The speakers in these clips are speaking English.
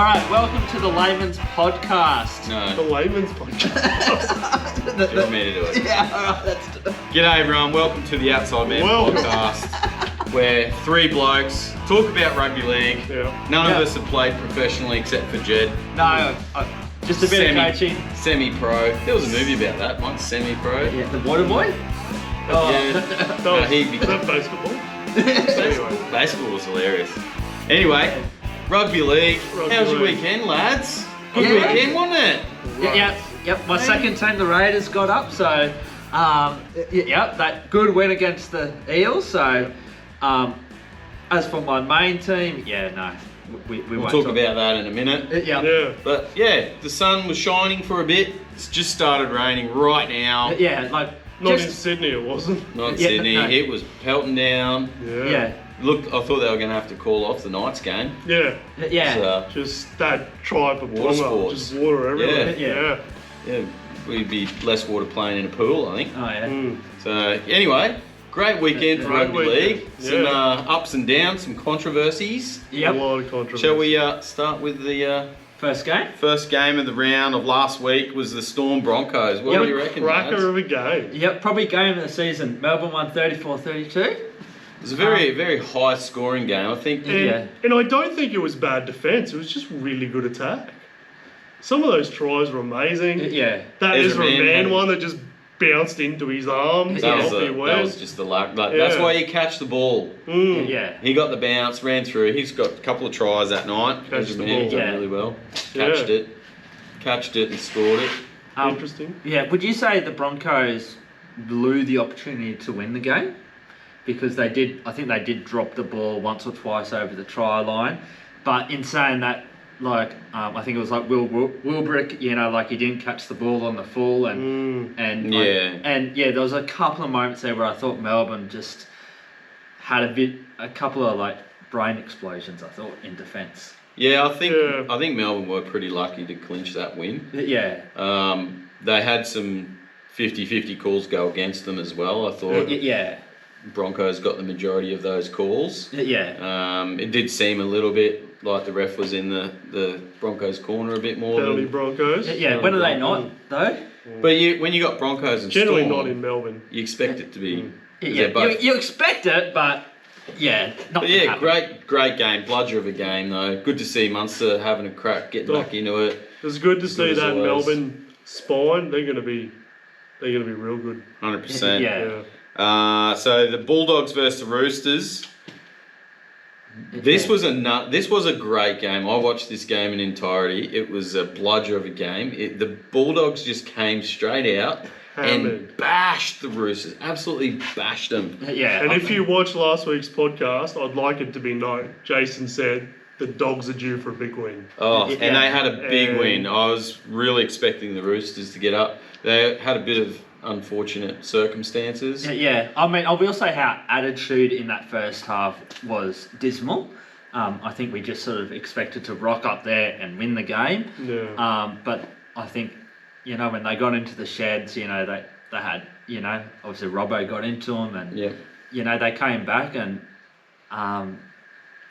right, welcome to the Layman's podcast. No. The Layman's podcast. You want me to do it? Yeah, all right, let's do it. G'day everyone, welcome to the Outside Man Welcome. podcast, where three blokes talk about rugby league. Yeah. None of us have played professionally except for Jed. No, just a bit of coaching. Semi-pro. There was a movie about that once, semi-pro. Yeah, the Water Boy? Oh, Yeah. that No, was, he is became- that basketball? Anyway. Baseball was hilarious. Anyway, rugby league. Rugby How's your league. weekend, lads? Good Yeah. weekend, wasn't it? Yep. My second team, the Raiders, got up, so that good win against the Eels. So, as for my main team, we We'll won't talk about that in a minute. Yeah. But yeah, the sun was shining for a bit. It's just started raining right now. Not in Sydney, it wasn't. Not in Yeah, Sydney. no. It was pelting down. Yeah. Look, I thought they were going to have to call off the Knights game. Yeah. So, Just that tribe of Water Bonga, sports. just water everywhere. Yeah. yeah, we'd be less water playing in a pool, I think. Oh yeah. Mm. So anyway, great weekend for Great rugby weekend. league. Some Yeah. ups and downs, some controversies. A Yep. lot of controversy. Shall we start with the First game. first game of the round of last week was the Storm Broncos. What do you reckon, lads? Cracker of a game. Yep, probably game of the season. Melbourne won 34-32. It was a very high scoring game. I think And I don't think it was bad defence, it was just really good attack. Some of those tries were amazing. Yeah. That Ezra Ezra Mann Man had- one that just bounced into his arms that, and was off he that went. was just the luck. Like, Yeah. That's why you catch the ball. Mm. Yeah. He got the bounce, ran through. He's got a couple of tries that night. Catch Ezra the Mann ball. done Yeah. really well. Yeah. Catched it and scored it. Interesting. Yeah, would you say the Broncos blew the opportunity to win the game? Because I think they did drop the ball once or twice over the try line. But in saying that, I think it was like Wilbrick, he didn't catch the ball on the full and there was a couple of moments there where I thought Melbourne just had a couple of brain explosions, I thought, in defence. Yeah, I think Melbourne were pretty lucky to clinch that win. Yeah. They had some 50-50 calls go against them as well. I thought Yeah. Broncos got the majority of those calls. Yeah. It did seem a little bit like the ref was in the Broncos' corner a bit more. Penalty Broncos. Yeah. When are they not though? But when you got Broncos and Generally Storm, not in Melbourne. you expect it to be. Yeah. You expect it, but yeah, not. But yeah, great game, bludger of a game though. Good to see Munster having a crack, getting back into it. It was good to see as that always. Melbourne spine. They're gonna be real good. 100%. Yeah. So the Bulldogs versus the Roosters. This was a great game. I watched this game in entirety. It was a bludger of a game. The Bulldogs just came straight out Hammered. and bashed the Roosters. Absolutely bashed them. Yeah. And if you watched last week's podcast, I'd like it to be known. Jason said the Dogs are due for a big win. Oh, Yeah. and they had a big And- win. I was really expecting the Roosters to get up. They had a bit of unfortunate circumstances. Yeah, I mean, I will say how attitude in that first half was dismal. I think we just sort of expected to rock up there and win the game. Yeah. But I think, when they got into the sheds, they had, obviously Robbo got into them and, they came back and,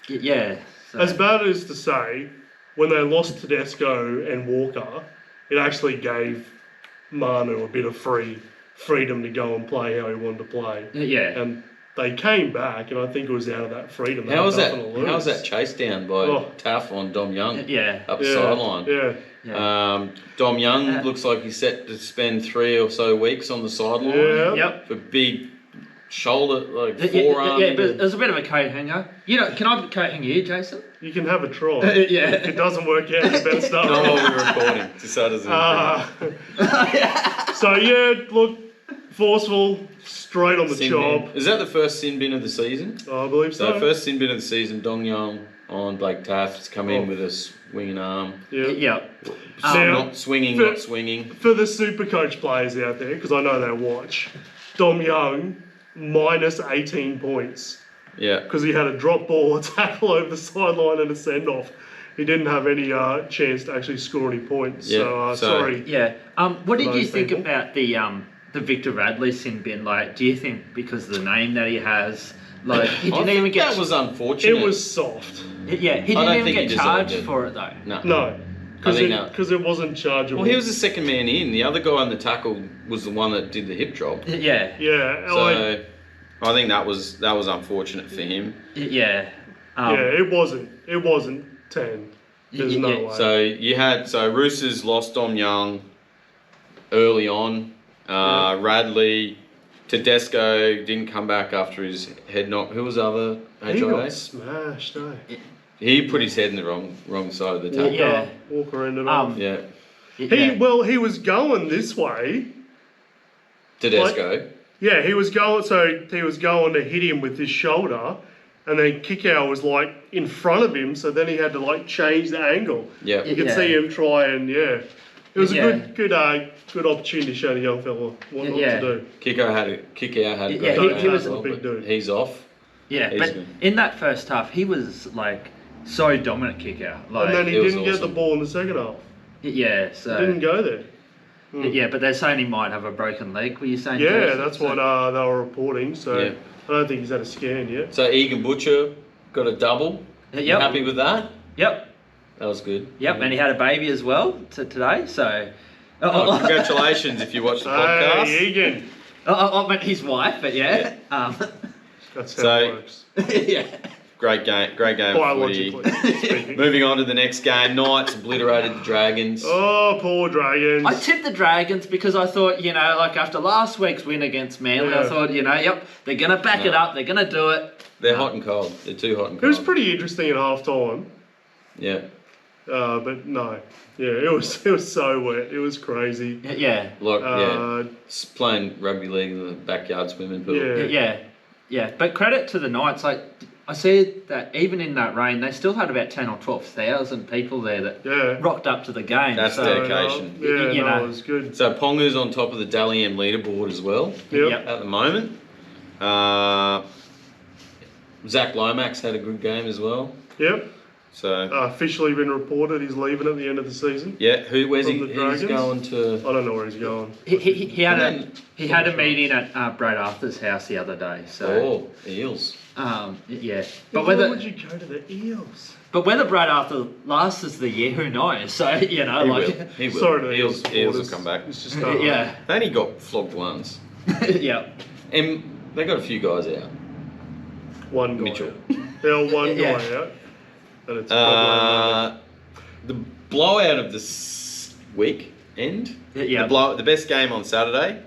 So. As bad as to say, when they lost Tedesco and Walker, it actually gave Manu a bit of freedom to go and play how he wanted to play. Yeah. And they came back, and I think it was out of that freedom. How was that chase down by Taff on Dom Young? Yeah. Up the sideline. Yeah. Dom Young looks like he's set to spend 3 or so weeks on the sideline. Yeah. Yep. For big shoulder, forearm. Yeah, but there's a bit of a coat hanger. Can I coat hang you, Jason? You can have a try. Yeah. If it doesn't work out, you better start. No, we're recording. Just so it doesn't So yeah, look, forceful, straight on the Sin job. bin. Is that the first sin bin of the season? I believe so. So first sin bin of the season, Dong Young on Blake Taft's come in with a swinging arm. Yeah. Yeah. Not swinging. For the super coach players out there, because I know they watch, Dom Young minus 18 points Yeah. because he had a drop ball, a tackle over the sideline, and a send off. He didn't have any chance to actually score any points. Yeah, So sorry. Yeah. What did you Those think people. about the Victor Radley sin bin? Do you think because of the name that he has, Like he I didn't think even get. that was unfortunate. It was soft. Yeah, he I don't didn't even think he get deserved charged it. for it though. No. No, I because think it wasn't chargeable. Well, he was the second man in. The other guy on the tackle was the one that did the hip drop. Yeah. Yeah, So I think that was unfortunate for him. Yeah. yeah, it wasn't 10. There's no yeah. way. So Roosters lost Dom Young early on. Radley, Tedesco didn't come back after his head knock. Who was the other He HIA? got smashed, eh? He put his head in the wrong side of the tackle. Yeah. Walker ended up. Yeah. He was going this way. Tedesco. Yeah, he was going to hit him with his shoulder, and then Kickout was like in front of him, so then he had to like change the angle. Yeah. You could see him try and it was a good opportunity to show the young fella what not to do. Kick out had a great he was game a big but dude. he's off. Yeah, He's but good. in that first half, he was like so dominant kick out. Like, And then he it was didn't get the awesome. ball in the second half. yeah, He so didn't go there. yeah, but they're saying he might have a broken leg. Were you saying? Yeah, Joseph? that's So- what they were reporting. So Yeah. I don't think he's had a scan yet. So Egan Butcher got a double. Yep. You happy with that? Yep. That was good. Yep. And he had a baby as well today. So. Oh, congratulations if you watched the podcast. Hey, Egan. I meant his wife, but yeah. That's how So- it works. Yeah. Great game of footy. Biologically speaking. Moving on to the next game. Knights obliterated the Dragons. Oh, poor Dragons. I tipped the Dragons because I thought, like after last week's win against Manly, I Yeah. thought, yep, they're going to back it up, they're going to do it. They're hot and cold. They're too hot and It cold. was pretty interesting at half time. Yeah. But no. Yeah, it was so wet. It was crazy. Yeah. Look, Uh, playing rugby league in the backyard swimming pool. Yeah. Yeah. But credit to the Knights. Like, I see that even in that rain, they still had about 10 or 12,000 people there that Yeah. rocked up to the game. That's so, dedication. Yeah, You no, know. it was good. So Ponga's on top of the Dally M leaderboard as well Yep. at the moment. Zach Lomax had a good game as well. Yep. So Officially been reported he's leaving at the end of the season. yeah, where's From he? the He's Dragons? going to. I don't know where he's going. He had a meeting at Brad Arthur's house the other day. So Oh, Eels. yeah, But but why would you go to the Eels? whether Brad Arthur lasts the year, who knows? So He will. He will. Sorry to the Eels will supporters. come back. It's just yeah, They only got flogged once, yeah, and they got a few guys out. one guy. Mitchell. They're one Yeah. guy out. And it's probably The blowout of this weekend. yeah. The best game on Saturday.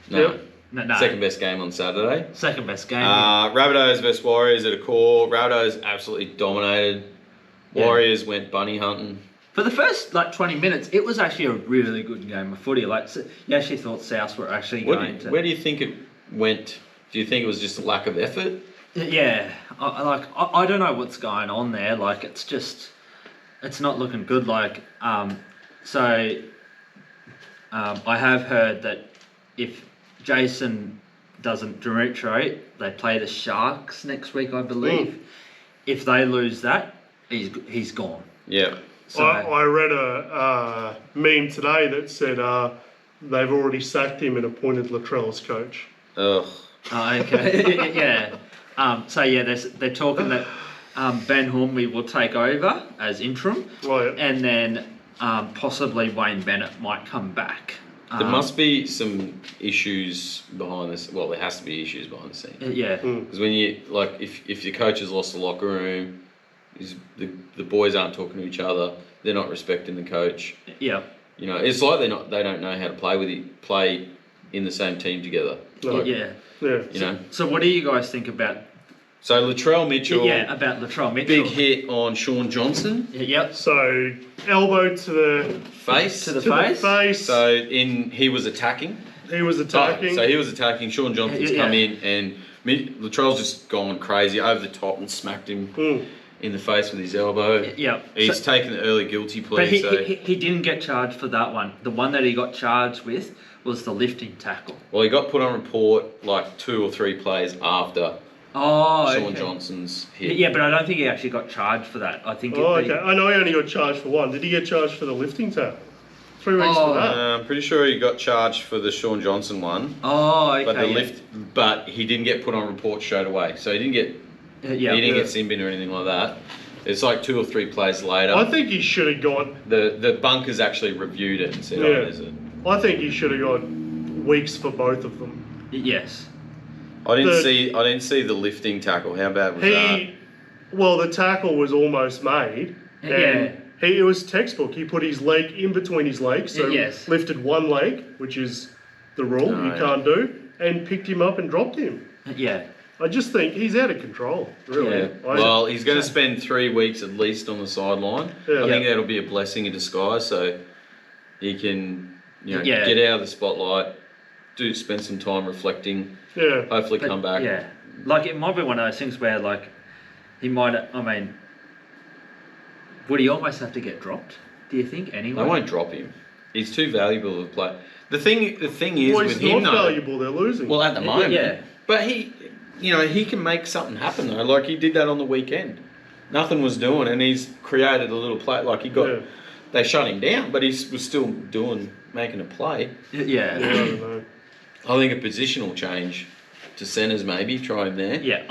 No. Yep. No. Second best game on Saturday. Second best game. Rabbitohs versus Warriors at a core. Rabbitohs absolutely dominated. Yeah. Warriors went bunny hunting. For the first 20 minutes, it was actually a really good game of footy. Like, you actually thought Souths were actually going to. Where do you think it went? Do you think it was just a lack of effort? Yeah, I don't know what's going on there. Like, it's not looking good. Like, I have heard that if Jason doesn't demonstrate, they play the Sharks next week, I believe. If they lose that, he's gone. Yeah. So I read a meme today that said they've already sacked him and appointed Latrell as coach. Ugh. okay, yeah. They're talking that Ben Hornby will take over as interim, Right. and then possibly Wayne Bennett might come back. There must be some issues behind this. Well, there has to be issues behind the scenes. Yeah. Because when you if your coach has lost the locker room, the boys aren't talking to each other. They're not respecting the coach. Yeah. You know, it's like they don't know how to play in the same team together. No. Yeah. Yeah. You know. So what do you guys think about? So Latrell Mitchell. Yeah, about Latrell Mitchell. Big hit on Sean Johnson. Yep. So elbow to the Face. To the to face. the face. So he was attacking. He was attacking. So he was attacking. Sean Johnson's Yeah. come in and Latrell's just gone crazy over the top and smacked him in the face with his elbow. Yeah. He's taken the early guilty plea. But so he didn't get charged for that one. The one that he got charged with was the lifting tackle. well, he got put on report like 2 or 3 plays after Oh, Sean okay. Johnson's hit. Yeah, but I don't think he actually got charged for that. I think. Oh, okay. I know he only got charged for one. Did he get charged for the lifting tackle? 3 weeks Oh. for that. I'm pretty sure he got charged for the Sean Johnson one. Oh, okay. But but he didn't get put on report straight away. So he didn't get get sin bin or anything like that. It's like 2 or 3 plays later. I think he should have got. The bunkers actually reviewed it and said, "Oh, there's it." I think he should have got weeks for both of them. Yes. I didn't see the lifting tackle. How bad was that? Well, the tackle was almost made. And it was textbook. He put his leg in between his legs, so lifted one leg, which is the rule you can't do, and picked him up and dropped him. Yeah. I just think he's out of control, really. Yeah. Well, he's going to spend 3 weeks at least on the sideline. Yeah. I think that'll be a blessing in disguise, so he can get out of the spotlight, spend some time reflecting, hopefully come back. Yeah. Like, it might be one of those things where, like, he might, would he almost have to get dropped, do you think, anyway? They won't drop him. He's too valuable of a player. The thing is with him, he's not valuable, they're losing. Well, at the moment. But he can make something happen, though. Like, he did that on the weekend. Nothing was doing, and he's created a little play. Like, they shut him down, but he was still making a play. Yeah, I don't know. I think a positional change to centres, maybe. Try him there. Yeah,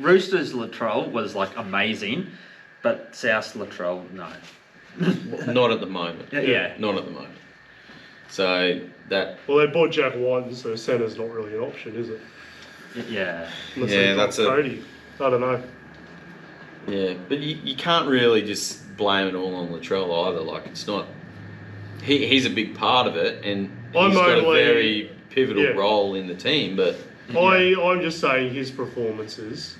Roosters Latrell was, like, amazing. But South Latrell, no. Not at the moment. Yeah. Not at the moment. So that. Well, they bought Jack White, so centre's not really an option, is it? Yeah. That's Cody. I don't know. Yeah, but you can't really just blame it all on Latrell either. Like, it's not. He's a big part of it, and he's got a very pivotal role in the team. But I'm just saying his performances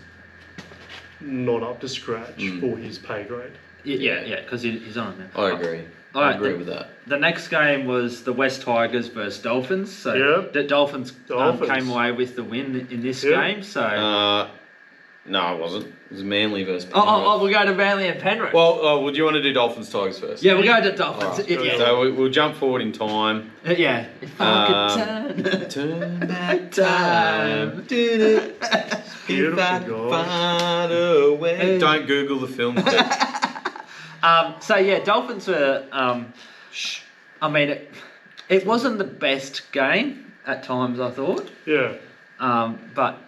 not up to scratch for his pay grade. Yeah, because he's on there. I agree. I agree with that. The next game was the West Tigers versus Dolphins. So the Dolphins came away with the win in this game. So no, it wasn't. It was Manly versus Penrith. We'll go to Manly and Penrith. Well, do you want to do Dolphins Tigers first? Yeah, we'll go to Dolphins. Right. So we'll jump forward in time. Yeah. If I could turn back time. If I could find a way. Don't Google the film. Dolphins were. It wasn't the best game at times, I thought. Yeah. But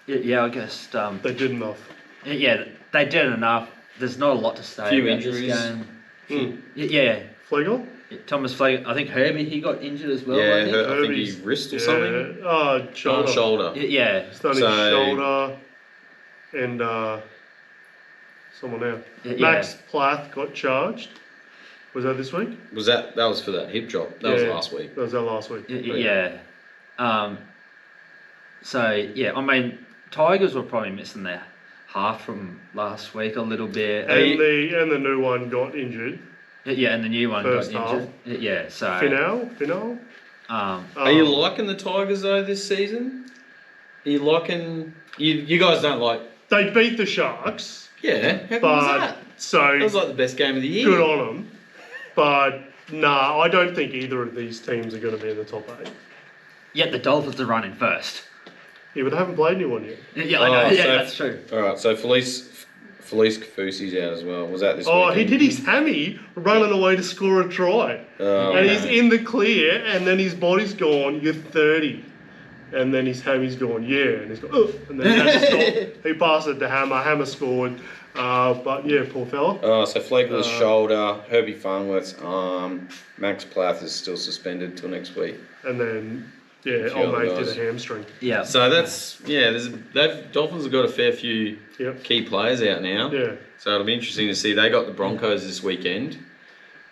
I guess they did enough. Yeah, they did enough. There's not a lot to say Few about injuries. this game. Yeah. Flegel? Thomas Flegel. I think Herbie, he got injured as well. Yeah, I think he wrist or something. Shoulder. Shoulder. Yeah. It's done his shoulder and someone else. Max Plath got charged. Was that this week? That was for that hip drop? That was last week. That was our last week. Yeah. Tigers were probably missing their half from last week a little bit. And the new one got injured. Yeah, and the new one First got injured. Yeah, so. Finau? Are you liking the Tigers though this season? Are you liking? You guys don't like? They beat the Sharks. Yeah, how good was that? So that was like the best game of the year. Good on them, but I don't think either of these teams are going to be in the top 8. Yet the Dolphins are running first. Yeah, but they haven't played anyone yet. Yeah, I know. Yeah, that's true. All right, so Felice Kafusi's out as well. Was that this weekend? He did his hammy running away to score a try. And he's in the clear, and then his body's gone, you're 30. And then his hammy's gone, and he's gone, and then he has to stop. He passed it to Hammer, Hammer scored. But yeah, poor fella. So Flegler's shoulder, Herbie Farnworth's arm, Max Plath is still suspended till next week. And then, old mate did a hamstring. Yeah. So that's, Dolphins have got a fair few key players out now. Yeah. So it'll be interesting to see. They got the Broncos this weekend.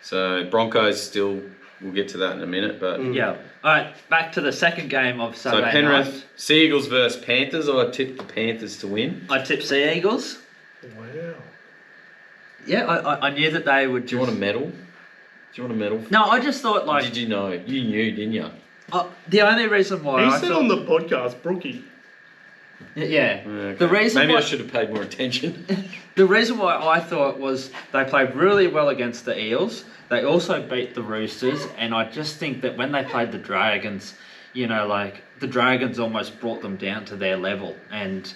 So Broncos still, we'll get to that in a minute. But Yeah. All right, back to the second game of Saturday So Penrith, night. Sea-Eagles versus Panthers. I tipped the Panthers to win. I tipped Sea Eagles. Wow. Yeah, I knew that they would. Do you want a medal? No, I just thought like. Did you know? You knew, didn't you? The only reason why he said on the podcast, Brookie. Yeah. Okay. The reason maybe why, I should have paid more attention. The reason why I thought was they played really well against the Eels. They also beat the Roosters, and I just think that when they played the Dragons, the Dragons almost brought them down to their level. And,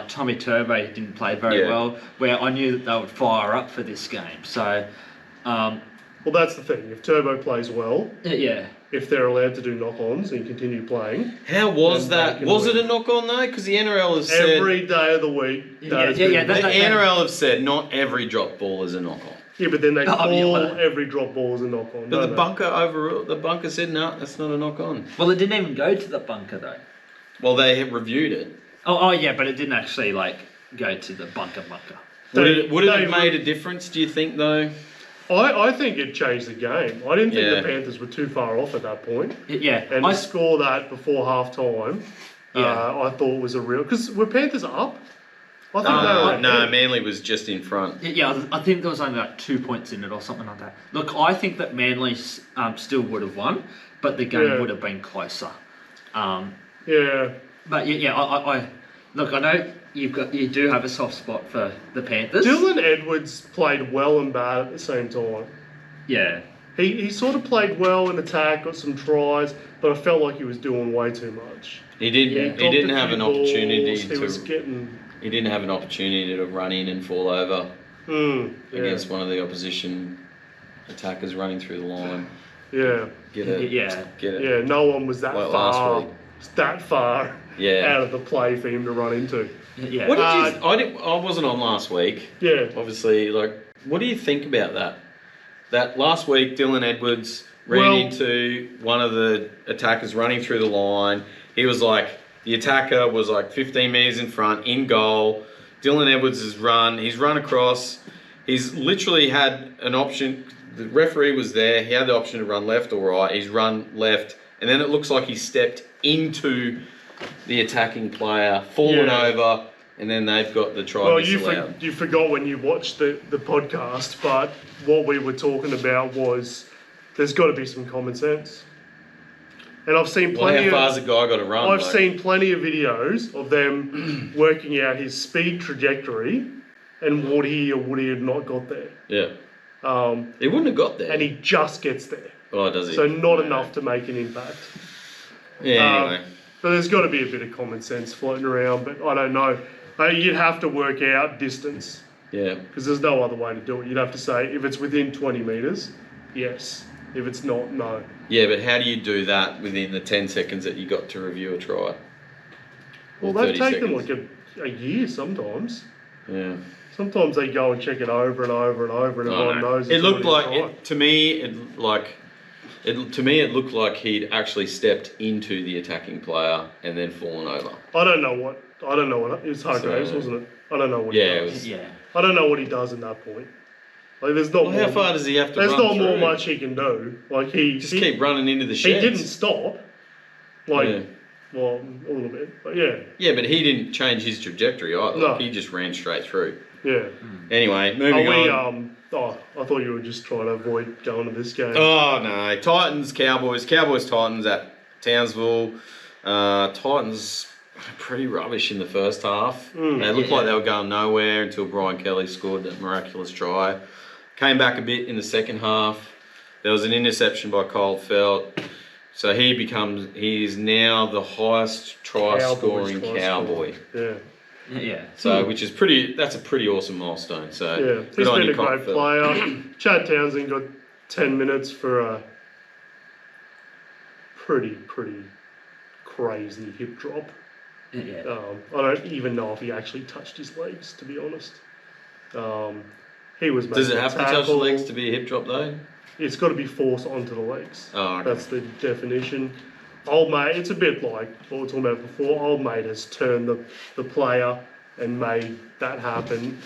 Tommy Turbo didn't play very well, where I knew that they would fire up for this game. So, Well, Well, that's the thing. If Turbo plays well, Yeah. if they're allowed to do knock-ons and continue playing. How was then that? they can Was it win. a knock-on though? Because the NRL has said Every day of the week. Yeah, that has yeah, been- yeah, the that- NRL have said not every drop ball is a knock-on. Yeah, but then they Oh, call yeah, well- every drop ball as a knock-on. But don't the they? bunker overruled. The bunker said no, that's not a knock-on. Well, it didn't even go to the bunker though. Well, they have reviewed it. Oh yeah, but it didn't actually like go to the bunker. Would it They- have made a difference? Do you think though? I think it changed the game. I didn't think Yeah. the Panthers were too far off at that point. Yeah, And to score that before half-time, Yeah. I thought was a real... Because were Panthers up? I think they were No, ahead. Manly was just in front. Yeah, I think there was only like 2 points in it or something like that. Look, I think that Manly still would have won, but the game Yeah. would have been closer. Yeah. But yeah, I look, I know you do have a soft spot for the Panthers. Dylan Edwards played well and bad at the same time. Yeah, He sort of played well in attack, got some tries, but I felt like he was doing way too much. He didn't. Yeah. He Dropped didn't a have few an opportunity balls, He was to. getting... He didn't have an opportunity to run in and fall over Yeah. against one of the opposition attackers running through the line. Yeah. Get it. yeah. Get it. Yeah, no one was that Like last far. week. That far Yeah. out of the play for him to run into. Yeah. What did you? I wasn't on last week. Yeah. Obviously, like, what do you think about that? That last week, Dylan Edwards ran Well- into one of the attackers running through the line. He was like, the attacker was like 15 metres in front, in goal. Dylan Edwards has run. He's run across. He's literally had an option. The referee was there. He had the option to run left or right. He's run left. And then it looks like he stepped into the attacking player, fallen Yeah. over, and then they've got the try Well, disallowed. you forgot when you watched the podcast, but what we were talking about was there's got to be some common sense. And I've seen Well, plenty how far's of the guy got to run? I've though? seen plenty of videos of them working out his speed trajectory and would he or would he have not got there. Yeah. Um, He wouldn't have got there. and he just gets there. Oh, does he? So not enough to make an impact. Yeah, anyway. But there's got to be a bit of common sense floating around, but I don't know. You'd have to work out distance Yeah. because there's no other way to do it. You'd have to say if it's within 20 metres, yes. If it's not, no. Yeah, but how do you do that within the 10 seconds that you got to review a try? Well, Or they've 30 taken seconds? like a year sometimes. Yeah. Sometimes they go and check it over and over and over, and I everyone know. knows. It it's looked already like, to me, it looked like he'd actually stepped into the attacking player and then fallen over. I don't know what. It was Hargraves, So- wasn't it? I don't know what Yeah, he it does. was. Yeah. I don't know what he does in that point. Like, there's not. Well, how more, far does he have to There's run not more through? much he can do. Like he Just keep running into the He sheds. didn't stop. Like, Yeah. well, a little bit, but yeah, Yeah, but he didn't change his trajectory either. No. Like, he just ran straight through. yeah. Anyway, Are moving we? on. I thought you were just trying to avoid going to this game. Oh no, Titans, Cowboys, Titans at Townsville. Titans pretty rubbish in the first half. They looked like they were going nowhere until Brian Kelly scored that miraculous try. Came back a bit in the second half. There was an interception by Cole Felt. So he's now the highest try scoring Cowboy. Yeah, Yeah. So that's a pretty awesome milestone. So yeah. good He's on been you, a Cole great Felt. player. Chad Townsend got 10 minutes for a pretty crazy hip drop. Yeah. I don't even know if he actually touched his legs, to be honest. He was. Does it making a have to touch the tackle. legs to be a hip drop though? It's got to be forced onto the legs. Oh, okay. That's the definition. Old mate, it's a bit like what we were talking about before. Old mate has turned the player and made that happen.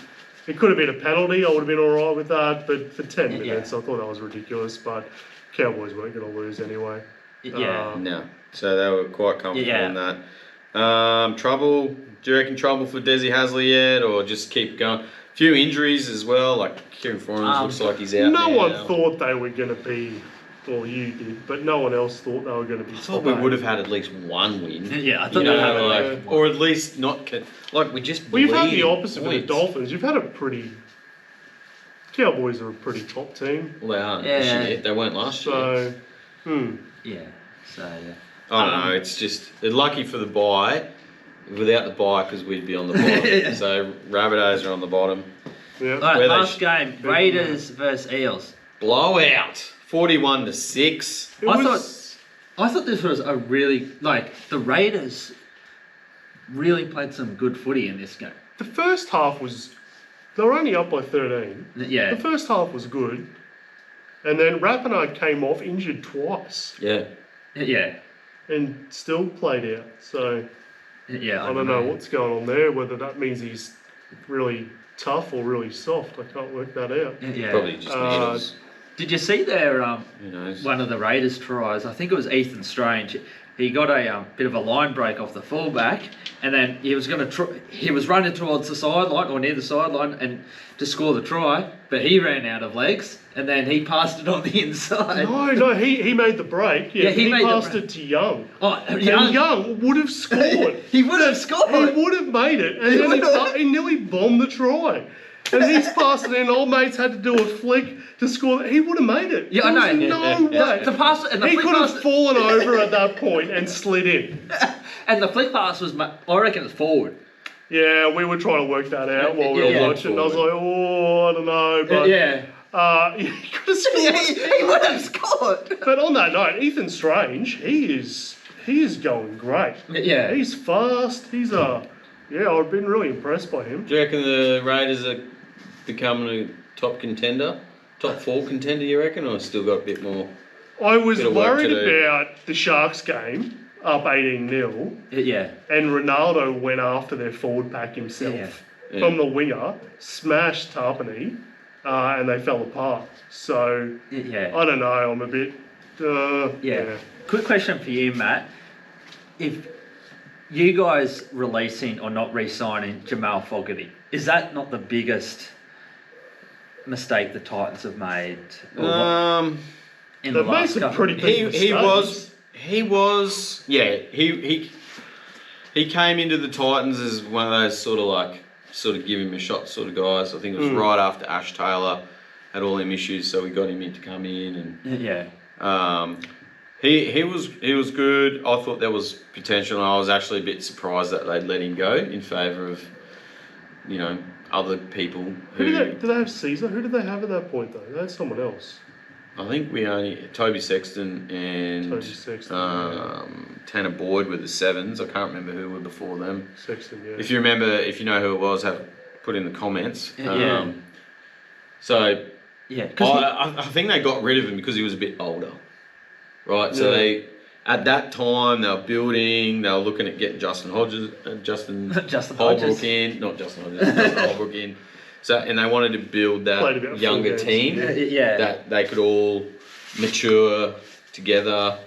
It could have been a penalty. I would have been all right with that, but for 10 minutes, I thought that was ridiculous. But Cowboys weren't going to lose anyway. Yeah. No. So they were quite comfortable Yeah. in that. Trouble? Do you reckon trouble for Desi Hasley yet, or just keep going? A few injuries as well, like Kieran Foran looks like he's out No now. one thought they were going to be, well, you did, but no one else thought they were going to be. I thought we would have had at least one win. Yeah, I thought You know, they'd have like, or at least not. Like we just. Well, you've had bleed the opposite with the points. Dolphins. You've had a pretty. Cowboys are a pretty top team. Well, they aren't this Yeah. year. They weren't last year. So, Yeah. So yeah. I don't know. It's just they're lucky for the bye. Without the bye, because we'd be on the bottom. So Rabbitohs are on the bottom. yeah. All right, Where they last game: Raiders versus Eels. blowout, 41-6. I thought this was a really the Raiders really played some good footy in this game. The first half they were only up by 13. Yeah. The first half was good. And then Rapinoe came off injured twice. Yeah. Yeah. And still played out. So yeah, I don't know what's going on there, whether that means he's really tough or really soft. I can't work that out. Yeah. Probably just needles. Did you see their Who knows? one of the Raiders tries? I think it was Ethan Strange. He got a bit of a line break off the fullback, and then he was going to he was running towards the sideline or near the sideline and to score the try, but he ran out of legs, and then he passed it on the inside. No, he made the break. Yeah, he made passed it to Young. Oh, and Young would have scored. He would have scored. He would have made it, and then he nearly bombed the try. And he's passed it in. Old mates had to do a flick to score. He would have made it. Yeah, I know. No way. The pass and the he flick could pass, have fallen over at that point and slid in. and the flick pass was, I reckon, it's forward. Yeah, we were trying to work that out while we were watching. And I was like, oh, I don't know, but he could have scored. He would have scored. But on that note, Ethan Strange, he is going great. Yeah, he's fast. I've been really impressed by him. Do you reckon the Raiders are becoming a top contender? Top 4 contender, you reckon? Or still got a bit more? I was worried about the Sharks game, up 18-0. Yeah. And Ronaldo went after their forward pack himself from the winger, smashed Tarpany, and they fell apart. So, I don't know, I'm a bit... Quick question for you, Matt. If you guys releasing or not re-signing Jamal Fogarty, is that not the biggest mistake the Titans have made? In the last couple? Pretty big mistakes. He came into the Titans as one of those sort of give him a shot sort of guys. I think it was right after Ash Taylor had all them issues, so we got him in to come in and he was good. I thought there was potential, and I was actually a bit surprised that they'd let him go in favour of other people. Did they have Caesar? Who did they have at that point though? They had someone else. I think we only Toby Sexton and Tanner Boyd were the 7s. I can't remember who were before them. Sexton, yeah. If you remember, if you know who it was, put in the comments. I think they got rid of him because he was a bit older, right? So at that time they were building. They were looking at getting Justin Holbrook in, not Justin Hodges, Justin Holbrook in. So, and they wanted to build that younger team that they could all mature together.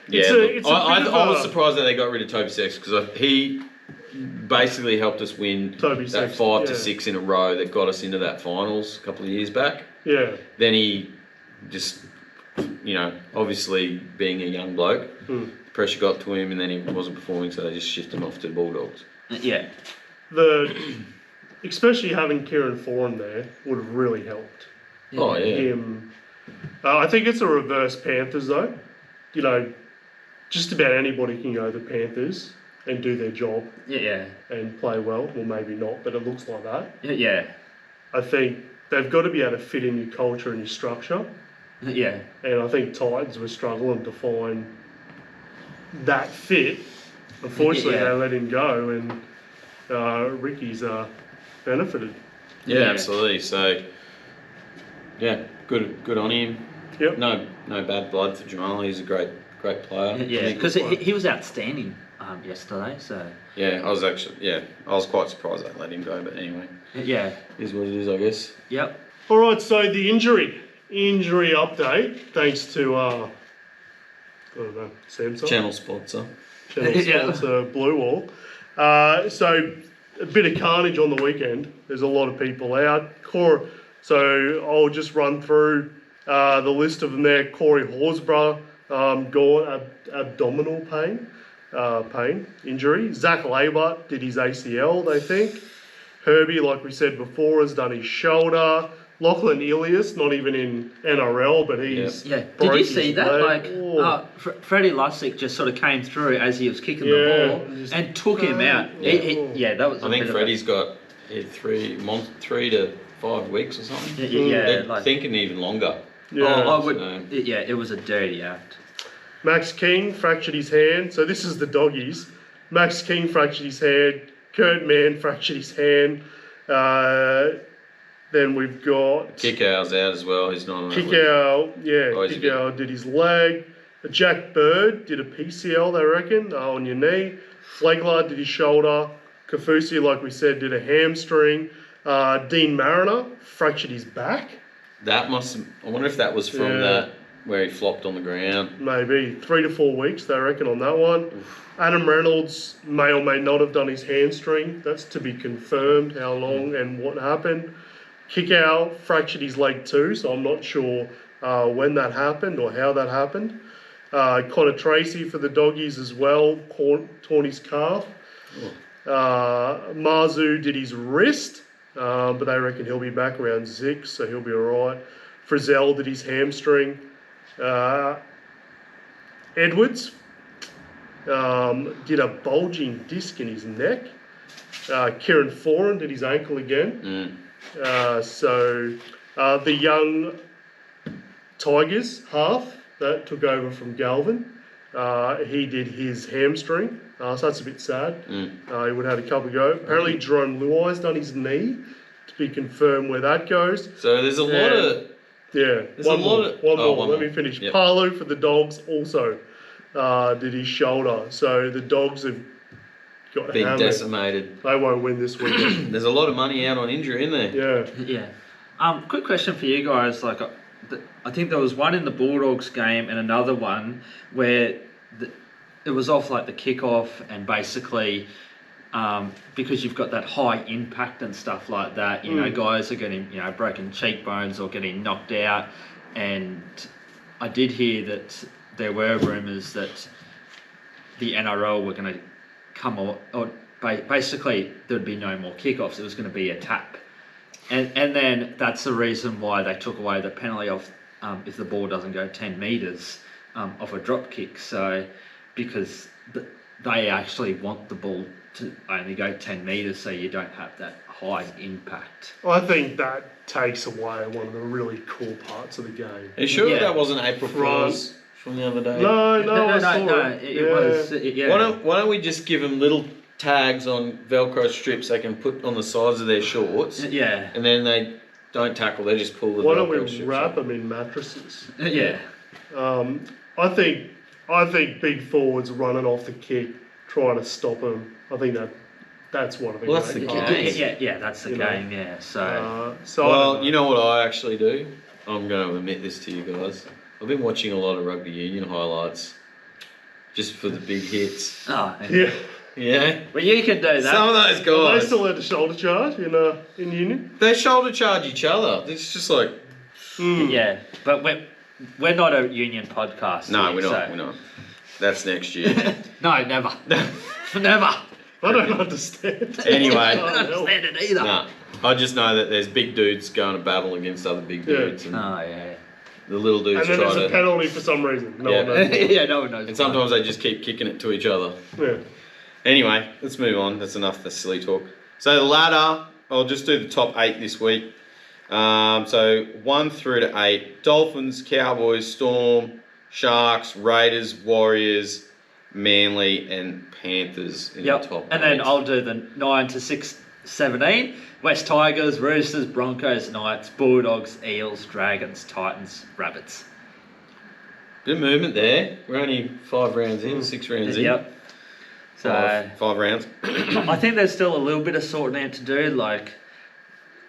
I was surprised that they got rid of Toby Sexton because he basically helped us win that 5 to 6 in a row that got us into that finals a couple of years back. Yeah. Then he just, obviously being a young bloke, the pressure got to him and then he wasn't performing, so they just shifted him off to the Bulldogs. Yeah. Especially having Kieran Foran there would have really helped. Oh, yeah. Him. I think it's a reverse Panthers, though. Just about anybody can go to the Panthers and do their job. Yeah. And play well. Well, maybe not, but it looks like that. Yeah. I think they've got to be able to fit in your culture and your structure. Yeah. And I think Titans were struggling to find that fit. Unfortunately, they let him go, and Ricky's benefited. Yeah, absolutely. So, good on him. Yep. No bad blood for Jamal. He's a great player. Yeah, because he was outstanding yesterday. So I was quite surprised they let him go. But anyway, is what it is, I guess. Yep. All right. So the injury update, thanks to Samsung Channel sponsor. Blue Wall. So a bit of carnage on the weekend. There's a lot of people out. So I'll just run through the list of them there. Corey Horsburgh, gone, abdominal pain, injury. Zach Laybert did his ACL, they think. Herbie, like we said before, has done his shoulder. Lachlan Ilias, not even in NRL, but he's Did you see that? Freddie Lussick just sort of came through as he was kicking the ball and took him out. That was. I think Freddie's got 3 to 5 weeks or something. Yeah, They're like, thinking even longer. Yeah. I would. So- Yeah, it was a dirty act. Max King fractured his hand. So this is the doggies. Max King fractured his hand. Kurt Mann fractured his hand. Then we've got Kickout's out as well. He's not on that list. Kickout. Yeah, Oh, he's a bit- Kickout did his leg. Jack Bird did a PCL, they reckon, on your knee. Flagler did his shoulder. Kafusi, like we said, did a hamstring. Dean Mariner fractured his back. That must. I wonder if that was from Yeah. that where he flopped on the ground. Maybe 3 to 4 weeks, they reckon, on that one. Adam Reynolds may or may not have done his hamstring. That's to be confirmed, how long and what happened. Kickout fractured his leg too, so I'm not sure when that happened or how that happened. Connor Tracy for the doggies as well, torn his calf. Marzu did his wrist, but they reckon he'll be back around 6, so he'll be alright. Frizzell did his hamstring. Edwards did a bulging disc in his neck. Kieran Foran did his ankle again. The young Tigers half that took over from Galvin, he did his hamstring, so that's a bit sad. He would have had a couple go. Apparently Jerome Luai's done his knee, to be confirmed where that goes. So there's a lot of. Yeah, There's one a lot more. of- One oh, more. one Let more. me finish. Yep. Palu for the dogs also did his shoulder. So the dogs have got Being hammered. decimated. They won't win this weekend. There's a lot of money out on injury, isn't there? Yeah. Yeah. Quick question for you guys. Like, I think there was one in the Bulldogs game and another one where it was off like the kickoff, and basically because you've got that high impact and stuff like that, you know, guys are getting, you know, broken cheekbones or getting knocked out. And I did hear that there were rumours that the NRL were going to come or basically there'd be no more kickoffs. It was going to be a tap. And then that's the reason why they took away the penalty of if the ball doesn't go 10 metres off a drop kick. So because they actually want the ball to only go 10 metres, so you don't have that high impact. I think that takes away one of the really cool parts of the game. Are you sure that wasn't April Fool's from the other day? No, No, I saw it was. Yeah. Why don't we just give them little tags on Velcro strips they can put on the sides of their shorts, Yeah. and then they don't tackle, they just pull the Why don't Velcro we strips wrap off. them in mattresses? Yeah. I think big forwards running off the kick, trying to stop them. I think that's one of the Well, that's great the parts. game. Yeah, that's the You know. game, yeah. So, So I don't Well, know. you know what I actually do? I'm going to admit this to you guys. I've been watching a lot of rugby union highlights, just for the big hits. Yeah. Yeah. Well, you can do that. Some of those They guys, still had a shoulder charge in union. they shoulder charge each other. It's just like, Yeah, but we're not a union podcast. no, here, we're not. so- We're not. That's next year. No, never. Never. I don't understand. Anyway. I don't understand it either. Nah, I just know that there's big dudes going to battle against other big Yeah. dudes, and Oh, yeah. the little dudes And then try there's a to. penalty for some reason. No Yeah. one knows. Yeah, no one knows. And sometimes they just keep kicking it to each other. Yeah. Anyway, let's move on. That's enough of the silly talk. So the ladder, I'll just do the top 8 this week. So 1 through to 8: Dolphins, Cowboys, Storm, Sharks, Raiders, Warriors, Manly, and Panthers in the top 8. And then I'll do the 9 to 17. West Tigers, Roosters, Broncos, Knights, Bulldogs, Eels, Dragons, Titans, Rabbits. Bit of movement there. We're only 5 rounds in, 6 rounds in. Yep. So Five rounds. I think there's still a little bit of sorting out to do. Like,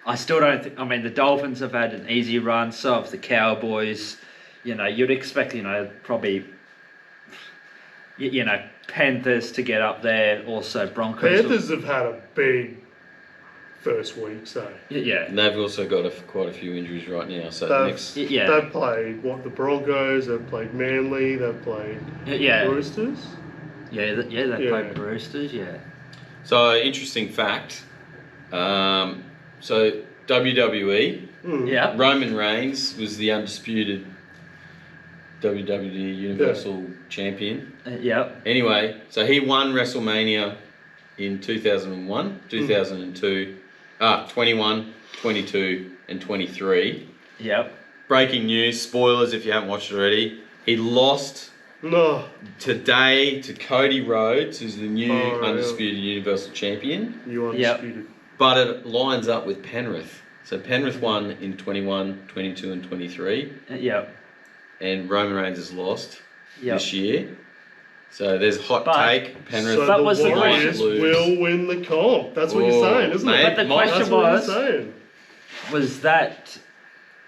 I still don't think. I mean, the Dolphins have had an easy run. So have the Cowboys. You know, you'd expect. You know, probably. You know, Panthers to get up there. Also, Broncos. Panthers have had a big first week, so Yeah. And they've also got quite a few injuries right now. So They've- next. Yeah. they've played the Broncos, they've played Manly, they've played Yeah. Roosters. Yeah. They Yeah. played the Roosters. Yeah. So interesting fact. So WWE, Yeah. Roman Reigns was the undisputed WWE Universal Champion. Yep. Anyway, so he won WrestleMania in 2001, 2002, 21, 22, and 23. Yep. Breaking news, spoilers if you haven't watched it already. He lost today to Cody Rhodes, who's the new undisputed Universal Champion. You undisputed. But it lines up with Penrith. So Penrith won in 21, 22, and 23. Yep. And Roman Reigns has lost this year. So there's a hot take. Penrith. So the Warriors will win the comp. That's what you're saying, isn't it? But the question was that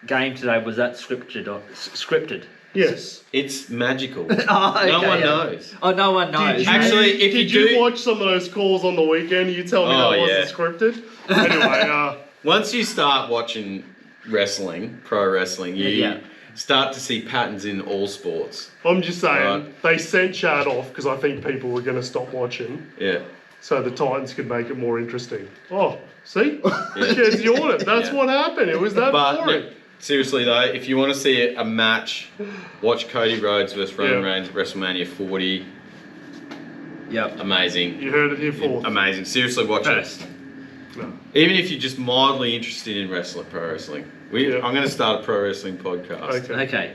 game today, was that scripted? Yes. It's magical. No one knows. Oh, no one knows. Actually, if did you watch some of those calls on the weekend? You tell me that wasn't scripted. Anyway, once you start watching wrestling, pro wrestling, you start to see patterns in all sports. I'm just saying, they sent Chad off because I think people were going to stop watching. Yeah. So the Titans could make it more interesting. Oh, see? Chad's yawning. That's what happened. It was that boring. Seriously though, if you want to see a match, watch Cody Rhodes versus Roman Reigns at WrestleMania 40. Yep. Amazing. You heard it here first. Amazing. Seriously, watch it. No. Even if you're just mildly interested in pro wrestling. I'm going to start a pro wrestling podcast. Okay.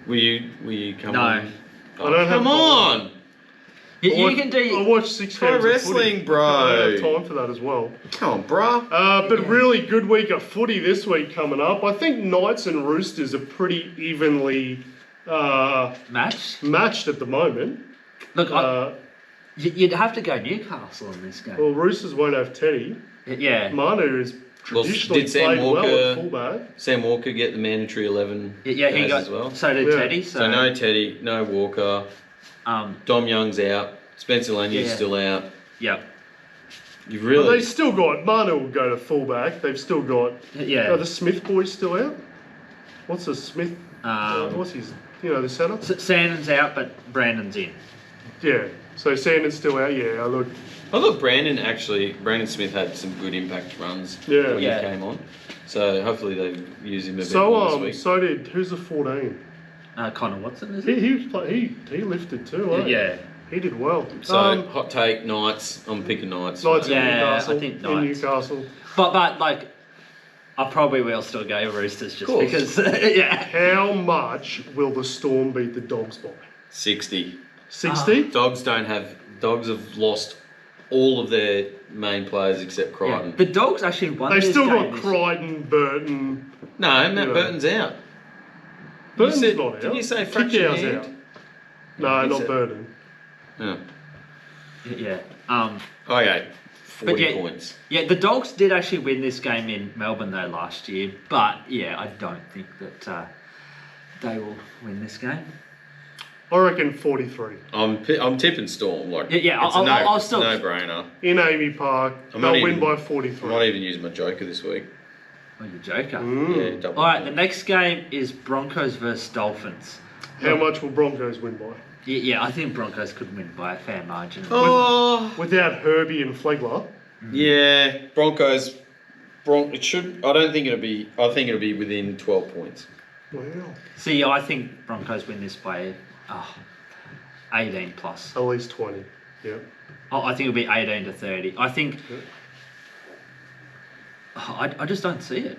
Will you come on? No. I don't come on! You can do... I watch 6 pro games wrestling, of bro. I don't have time for that as well. Come on, bro. But really good week of footy this week coming up. I think Knights and Roosters are pretty evenly matched at the moment. Look, you'd have to go Newcastle in this game. Well, Roosters won't have Teddy. Yeah. Manu is traditionally played well at fullback. Sam Walker get the mandatory 11 he got as well. So did Teddy. So no Teddy, no Walker. Dom Young's out. Spencer Lanier's still out. Yep. You really? Well, they still got Manu will go to fullback. They've still got. Are the Smith boys still out? What's the Smith? What's his? The centre. Sandon's out, but Brandon's in. Yeah. So Sandon's still out. Yeah. I thought Brandon Smith had some good impact runs when he came on. So hopefully they use him a bit more this week. So did who's the 14? Connor Watson, is it? He lifted too, right? Yeah. He did well. So hot take, Knights. I'm picking Knights. Knights in Newcastle. I think Knights. In Newcastle. But like, I probably will still go Roosters just because. How much will the Storm beat the Dogs by? 60. 60? Dogs have lost all of their main players except Crichton. Yeah. The Dogs actually won. They've still got Crichton, Burton. No, Matt Burton's out. Burton's not out. Did you say fractured hand? Out. No, not Burton. Oh. Yeah. Okay. 40 points. Yeah, the Dogs did actually win this game in Melbourne though last year, but I don't think that they will win this game. I reckon 43. I'm tipping Storm. I'll still no-brainer. In Amy Park, they'll win by 43. I'm not even using my joker this week. Oh, your joker. Yeah, all right, the next game is Broncos versus Dolphins. How much will Broncos win by? Yeah, I think Broncos could win by a fair margin. Without Herbie and Flegler. Yeah, Broncos. It should. I don't think it'll be. I think it'll be within 12 points. Wow. See, I think Broncos win this by 18 plus. At least 20. Yeah. I think it'll be 18 to 30. I think. Yeah. I just don't see it.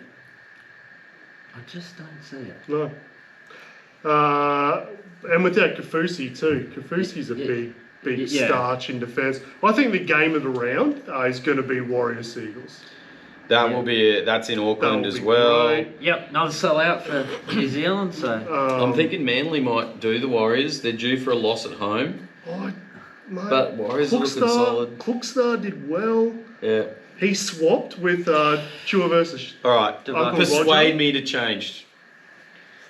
No. And without Kafusi too. Kafusi's a big starch in defence. I think the game of the round is going to be Warriors Eagles. Will be that's in Auckland as well. Great. Yep, another sellout for New Zealand. So I'm thinking Manly might do the Warriors. They're due for a loss at home. But Warriors are looking solid. Klookstar did well. Yeah. He swapped with Chua versus. All right, persuade me to change.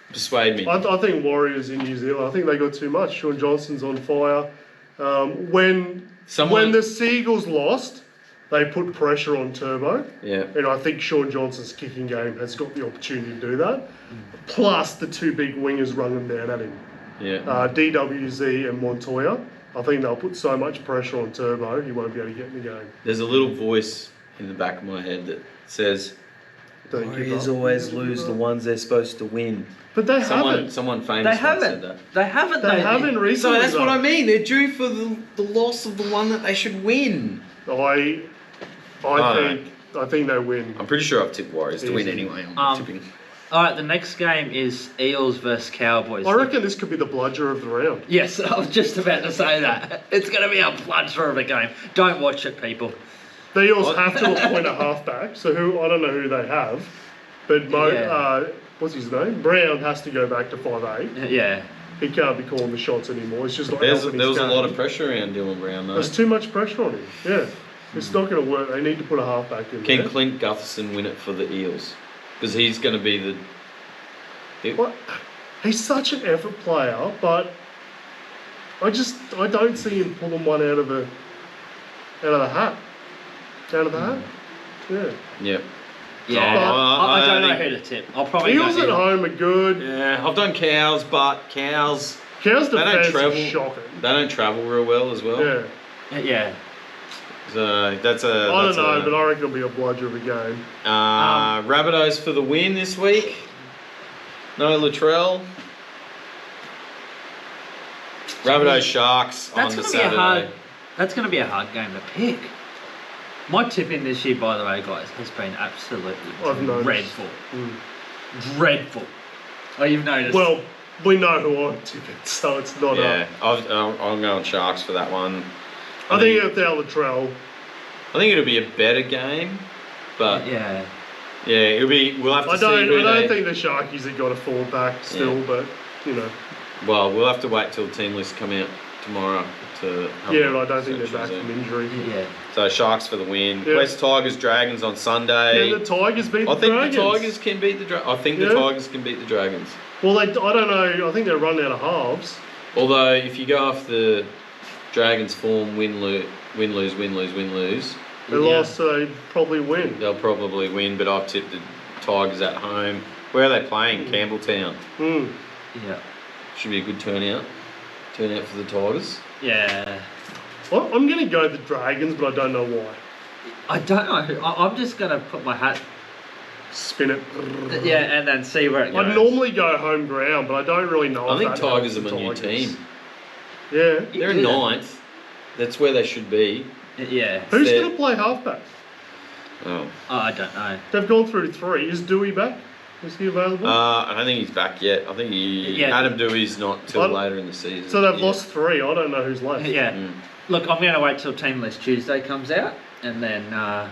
Persuade me. I think Warriors in New Zealand. I think they got too much. Sean Johnson's on fire. When the Seagulls lost, they put pressure on Turbo. Yeah. And I think Sean Johnson's kicking game has got the opportunity to do that. Plus the two big wingers running down at him. Yeah. DWZ and Montoya. I think they'll put so much pressure on Turbo, he won't be able to get in the game. There's a little voice in the back of my head that says, Warriors always lose the ones they're supposed to win. But they haven't. Someone famous said that. They haven't. They haven't recently. So that's what I mean. They're due for the loss of the one that they should win. I think I think they win. I'm pretty sure I've tipped Warriors to win Easy. anyway. I'm tipping. All right, the next game is Eels versus Cowboys. I reckon this could be the bludger of the round. Yes, I was just about to say that. It's going to be a bludger of a game. Don't watch it, people. The Eels have to appoint a halfback, so I don't know who they have, but what's his name? Brown has to go back to 5'8". Yeah. He can't be calling the shots anymore. It's just like There was a lot of pressure around Dylan Brown, though. There's too much pressure on him. Yeah, it's not going to work. They need to put a halfback in Can there. Clint Gutherson win it for the Eels? Because he's going to be the. What? He's such an effort player, but I don't see him pulling one out of the hat. Out of the hat? Yeah. Yep. Yeah, I don't know who to tip. I'll probably Eels go at home are good. Yeah, I've done Cows, but Cows. Cows They don't defense is travel. shocking. They don't travel real well as well. Yeah. Yeah. So that's a. I don't know, but I reckon it'll be a bludger of a game. Rabbitohs for the win this week. No Latrell. Rabbitohs Sharks That's on the going to be Saturday. That's going to be a hard game to pick. My tipping this year, by the way, guys, has been absolutely I've noticed. dreadful. Dreadful. Oh, you've noticed. Well, we know who I'm tipping, so it's not Yeah, I'm going Sharks for that one. I think without Latrell, I think it'll be a better game, but yeah. it'll be. We'll have to see. I don't think the Sharkies have got a fall back still, but you know. Well, we'll have to wait till team lists come out tomorrow to. Yeah, but I don't think they're back from injury. Yeah. So Sharks for the win. Yeah. West Tigers Dragons on Sunday. Can the Tigers beat the I think Dragons? the Tigers can beat the Dragons. I think the Tigers can beat the Dragons. Well, I don't know. I think they're run out of halves. Although, if you go off the Dragons' form, win, lose. They lost, so they probably win. They'll probably win, but I've tipped the Tigers at home. Where are they playing? Campbelltown. Yeah. Should be a good turnout. Turnout for the Tigers. Yeah. Well, I'm going to go the Dragons, but I don't know why. I don't know. I'm just going to put my hat. Spin it. Yeah, and then see where it goes. I'd normally go home ground, but I don't really know. I if think that Tigers helps are the my new Tigers. team. Yeah. They're in ninth. That's where they should be. Yeah. Who's going to play halfback? Oh. I don't know. They've gone through 3. Is Dewey back? Is he available? I don't think he's back yet. I think Adam Dewey's not till later in the season. So they've lost 3. I don't know who's left. Yeah. Look, I'm going to wait till Team List Tuesday comes out and then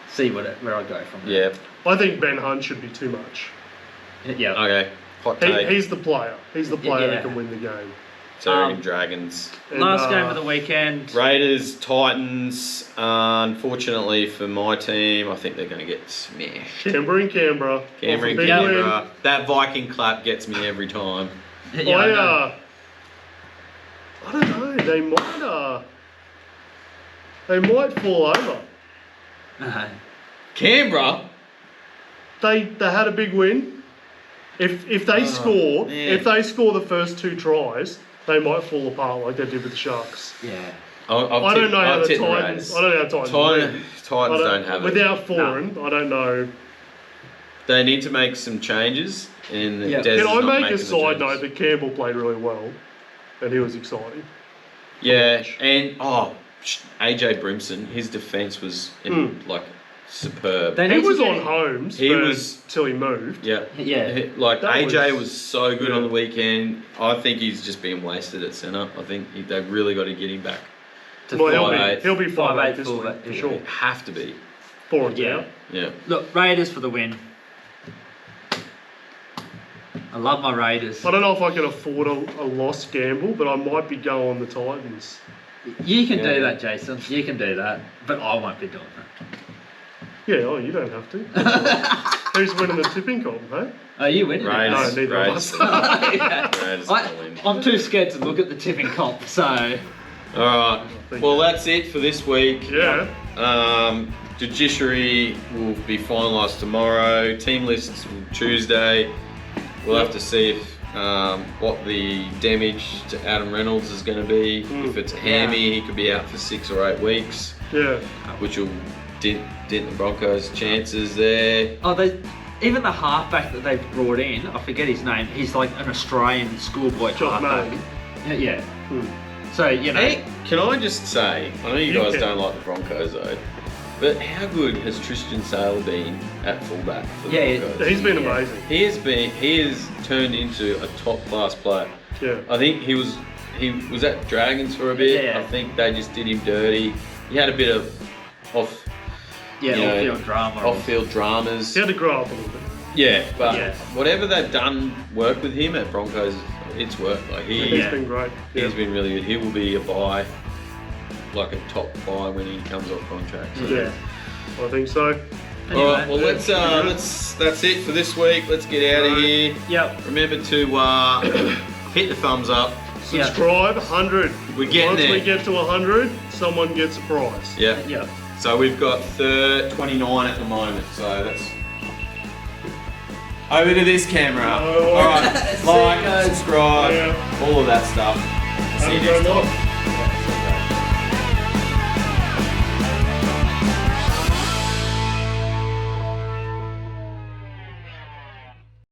see where I go from there. Yeah. I think Ben Hunt should be too much. Yeah. Okay. Hot take. He's the player. He's the player that can win the game. So Dragons. And, Last game of the weekend. Raiders, Titans. Unfortunately for my team, I think they're going to get smashed. Canberra and Canberra. Canberra and Big Canberra. win. That Viking clap gets me every time. Yeah, I know. I don't know. They might fall over. Canberra. They had a big win. If they score, man. if they score the first 2 tries, they might fall apart like they did with the Sharks. Yeah. I don't know how the Titans. I don't know how Titans win. Titans don't have it. Without Foreign, I don't know. They need to make some changes. And Des Can is I not make a making the side changes. note that Campbell played really well, and he was exciting. Yeah, and AJ Brimson, his defence was like superb. He was on Holmes. He was till he moved. Yeah, Yeah. Like That AJ was- was so good on the weekend. I think he's just being wasted at centre. I think they've really got to get him back. Well, 5'8". he'll be 5'8" this full week back, for yeah. sure. Have to be. Foreign Yeah. out. Yeah. Look, Raiders for the win. I love my Raiders. I don't know if I can afford a lost gamble, but I might be going the Titans. You can do that, Jason. You can do that. But I won't be doing that. Yeah, you don't have to. Who's winning the tipping comp, hey? Are you winning? Raiders. No, neither of us. Raiders will win. I'm too scared to look at the tipping comp, so... All right. Well, that's it for this week. Yeah. Judiciary will be finalised tomorrow. Team lists Tuesday. We'll have to see if what the damage to Adam Reynolds is going to be. If it's a hammy, he could be out for 6 or 8 weeks. Yeah. Which will dent the Broncos' chances there. Even the halfback that they've brought in, I forget his name, he's like an Australian schoolboy Josh halfback. May. Yeah. So, you know... Hey, can I just say, I know you guys can. don't like the Broncos though, But how good has Tristan Saylor been at fullback for the Yeah, Broncos? He's been amazing. He has turned into a top class player. Yeah. I think he was at Dragons for a bit. Yeah. I think they just did him dirty. He had a bit of off-field drama. off-field dramas. He had to grow up a little bit. Yeah, but Yeah. whatever they've done work with him at Broncos, it's worked. Like He's Yeah. been great. he's been really good. He will be a buy, like a top buy when he comes off contract. So. Yeah. I think so. Anyway, All right, well that's it for this week. Let's get out of here. Yep. Remember to hit the thumbs up. Subscribe, 100. We're getting Once there. we get to 100, someone gets a prize. Yeah. Yep. So we've got 29 at the moment. So that's over to this camera. Oh. All right, like, subscribe, Yeah. all of that stuff. See you Thank you next very time. much.